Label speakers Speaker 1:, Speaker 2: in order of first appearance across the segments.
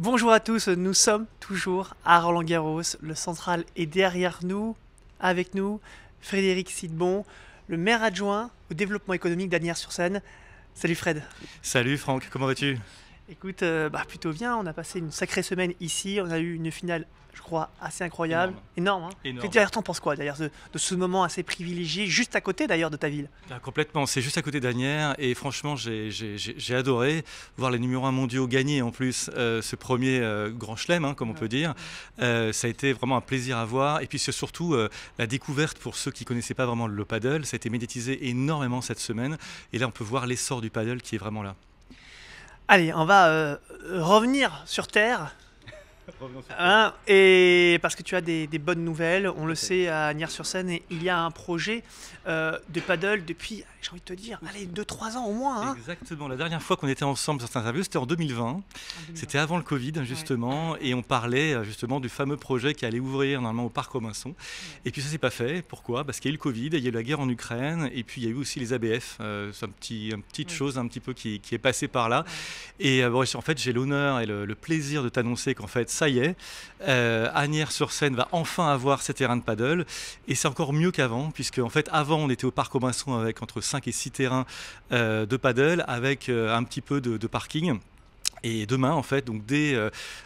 Speaker 1: Bonjour à tous, nous sommes toujours à Roland-Garros. Le central est derrière nous, avec nous, Frédéric Sidbon, le maire adjoint au développement économique d'Asnières-sur-Seine. Salut Fred.
Speaker 2: Salut Franck, comment vas-tu?
Speaker 1: Écoute, plutôt bien, on a passé une sacrée semaine ici, on a eu une finale, je crois, assez incroyable.
Speaker 2: Énorme.
Speaker 1: Énorme, hein.
Speaker 2: Énorme.
Speaker 1: D'ailleurs, t'en penses quoi d'ailleurs de ce moment assez privilégié, juste à côté d'ailleurs de ta ville?
Speaker 2: Ah, complètement, c'est juste à côté d'Asnières et franchement j'ai adoré voir les numéros 1 mondiaux gagner en plus ce premier grand chelem, hein, comme on peut dire. Ça a été vraiment un plaisir à voir et puis c'est surtout la découverte pour ceux qui ne connaissaient pas vraiment le paddle. Ça a été médiatisé énormément cette semaine et là on peut voir l'essor du paddle qui est vraiment là.
Speaker 1: Allez, on va revenir sur Terre.
Speaker 2: Revenons sur
Speaker 1: Hein, et parce que tu as des bonnes nouvelles, on le sait à Asnières-sur-Seine, et il y a un projet de paddle depuis, j'ai envie de te dire, allez, 2-3 ans au moins. Hein.
Speaker 2: Exactement, la dernière fois qu'on était ensemble sur cette interview, c'était en 2020. C'était avant le Covid, justement, et on parlait justement du fameux projet qui allait ouvrir normalement au Parc Robinson. Et puis ça s'est pas fait. Pourquoi? Parce qu'il y a eu le Covid, il y a eu la guerre en Ukraine, et puis il y a eu aussi les ABF. C'est une petite chose un petit peu qui est passée par là. Et bon, en fait, j'ai l'honneur et le plaisir de t'annoncer qu'en fait, ça y est, Asnières-sur-Seine va enfin avoir ses terrains de paddle. Et c'est encore mieux qu'avant, puisque en fait, avant, on était au Parc Robinson avec entre 5 et 6 terrains de paddle, avec un petit peu de parking. Et demain, en fait, donc dès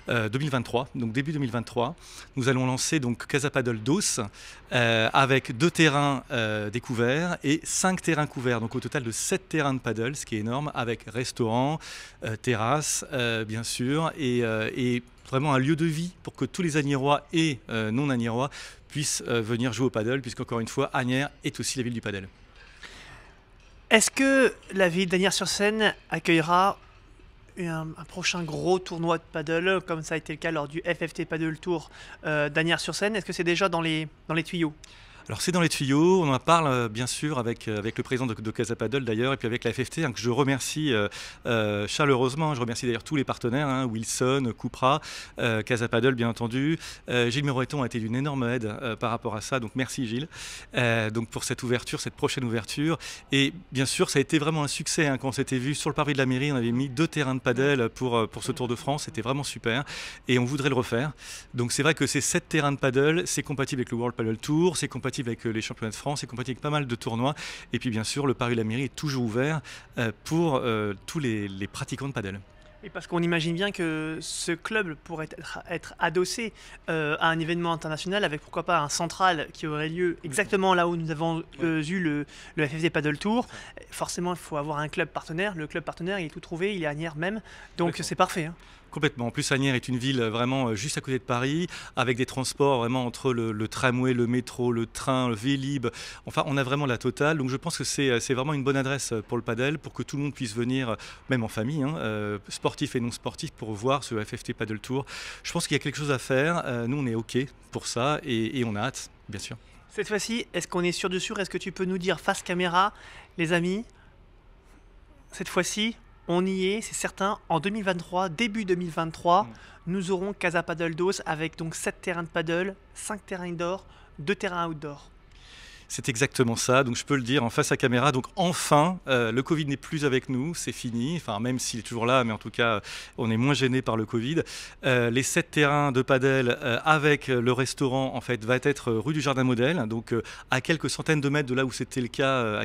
Speaker 2: 2023, donc début 2023, nous allons lancer donc Casa Paddle DOS avec 2 terrains découverts et 5 terrains couverts. Donc au total de 7 terrains de paddle, ce qui est énorme, avec restaurant, terrasse, bien sûr, et vraiment un lieu de vie pour que tous les Agniérois et non-Agniérois puissent venir jouer au paddle, puisqu'encore une fois, Asnières est aussi la ville du paddle.
Speaker 1: Est-ce que la ville d'Asnières-sur-Seine accueillera un prochain gros tournoi de paddle, comme ça a été le cas lors du FFT Paddle Tour d'Asnières-sur-Seine? Est-ce que c'est déjà dans les tuyaux?
Speaker 2: Alors c'est dans les tuyaux, on en parle bien sûr avec le président de Casa Paddle d'ailleurs, et puis avec la FFT, hein, que je remercie chaleureusement. Je remercie d'ailleurs tous les partenaires, hein, Wilson, Cupra, Casa Paddle bien entendu. Gilles Meroiton a été d'une énorme aide par rapport à ça, donc merci Gilles, donc pour cette ouverture, cette prochaine ouverture. Et bien sûr ça a été vraiment un succès, hein, quand on s'était vu sur le parvis de la mairie, on avait mis 2 terrains de paddle pour ce Tour de France, c'était vraiment super et on voudrait le refaire. Donc c'est vrai que ces 7 terrains de paddle, c'est compatible avec le World Paddle Tour, c'est compatible avec les championnats de France, c'est compatible avec pas mal de tournois. Et puis bien sûr, le Paris de la Mairie est toujours ouvert pour tous les pratiquants de paddle.
Speaker 1: Et parce qu'on imagine bien que ce club pourrait être adossé à un événement international avec pourquoi pas un central qui aurait lieu exactement là où nous avons eu le FFT Paddle Tour. Forcément, il faut avoir un club partenaire. Le club partenaire, il est tout trouvé, il est à Asnières même. Donc c'est parfait. Hein.
Speaker 2: Complètement. En plus, Asnières est une ville vraiment juste à côté de Paris, avec des transports vraiment entre le tramway, le métro, le train, le Vélib. Enfin, on a vraiment la totale. Donc, je pense que c'est vraiment une bonne adresse pour le padel, pour que tout le monde puisse venir, même en famille, hein, sportif et non sportif, pour voir ce FFT Paddle Tour. Je pense qu'il y a quelque chose à faire. Nous, on est OK pour ça et on a hâte, bien sûr.
Speaker 1: Cette fois-ci, est-ce qu'on est sûr de sûr? Est-ce que tu peux nous dire face caméra, les amis, cette fois-ci, on y est, c'est certain, en 2023, début 2023, nous aurons Casa Paddle DOS avec donc 7 terrains de paddle, 5 terrains indoor, 2 terrains outdoor.
Speaker 2: C'est exactement ça, donc je peux le dire en face à caméra. Donc enfin, le Covid n'est plus avec nous, c'est fini. Enfin, même s'il est toujours là, mais en tout cas, on est moins gêné par le Covid. Les 7 terrains de padel avec le restaurant, en fait, va être rue du Jardin Modèle, donc à quelques centaines de mètres de là où c'était le cas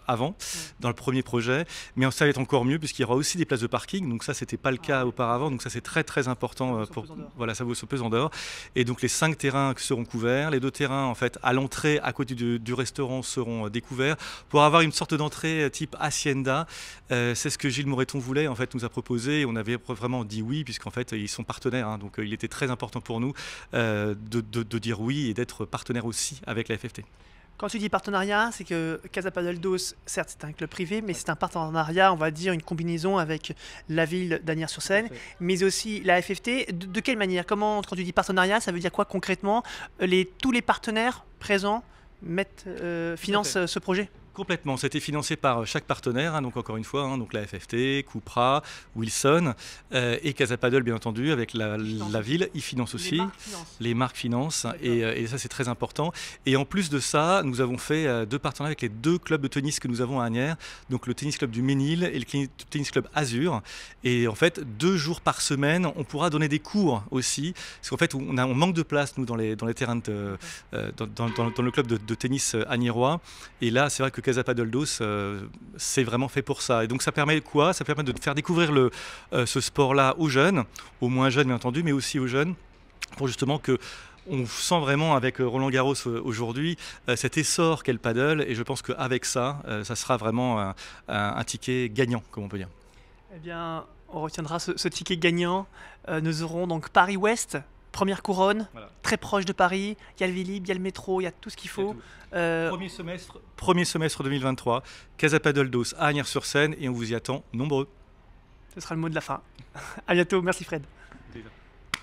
Speaker 2: avant, dans le premier projet. Mais ça va être encore mieux puisqu'il y aura aussi des places de parking. Donc ça, c'était pas le cas auparavant. Donc ça, c'est très très important pour voilà, ça vaut ce pesant d'or. Et donc les 5 terrains seront couverts, les 2 terrains en fait à l'entrée à côté du restaurant seront découverts pour avoir une sorte d'entrée type hacienda. C'est ce que Gilles Moreton voulait, en fait, nous a proposé. On avait vraiment dit oui, puisqu'en fait, ils sont partenaires. Hein, donc, il était très important pour nous de dire oui et d'être partenaire aussi avec la FFT.
Speaker 1: Quand tu dis partenariat, c'est que Casa Paddle DOS, certes, c'est un club privé, mais c'est un partenariat, on va dire, une combinaison avec la ville d'Asnières-sur-Seine, mais aussi la FFT. De quelle manière? Comment, quand tu dis partenariat, ça veut dire quoi concrètement? Tous les partenaires présents financent ce projet?
Speaker 2: Complètement, c'était financé par chaque partenaire, donc encore une fois, donc la FFT, Cupra, Wilson et Casa Paddle bien entendu, avec la ville, ils financent aussi, les marques financent, et ça c'est très important. Et en plus de ça, nous avons fait 2 partenariats avec les 2 clubs de tennis que nous avons à Asnières, donc le tennis club du Ménil et le tennis club Azur. Et en fait, 2 jours par semaine, on pourra donner des cours aussi, parce qu'en fait on manque de place nous dans les terrains dans le club de tennis agniérois, et là c'est vrai que Casa Paddle Dos, c'est vraiment fait pour ça. Et donc ça permet quoi? Ça permet de faire découvrir ce sport-là aux jeunes, aux moins jeunes bien entendu, mais aussi aux jeunes, pour justement que on sent vraiment avec Roland Garros aujourd'hui cet essor qu'est le paddle, et je pense qu'avec ça, ça sera vraiment un ticket gagnant, comme on peut dire.
Speaker 1: Eh bien, on retiendra ce ticket gagnant. Nous aurons donc Paris-Ouest, première couronne, voilà. Très proche de Paris, il y a le Vélib, il y a le métro, il y a tout ce qu'il faut.
Speaker 2: Premier semestre 2023, Casa Paddle Dos à Asnières-sur-Seine, et on vous y attend nombreux.
Speaker 1: Ce sera le mot de la fin. À bientôt, merci Fred.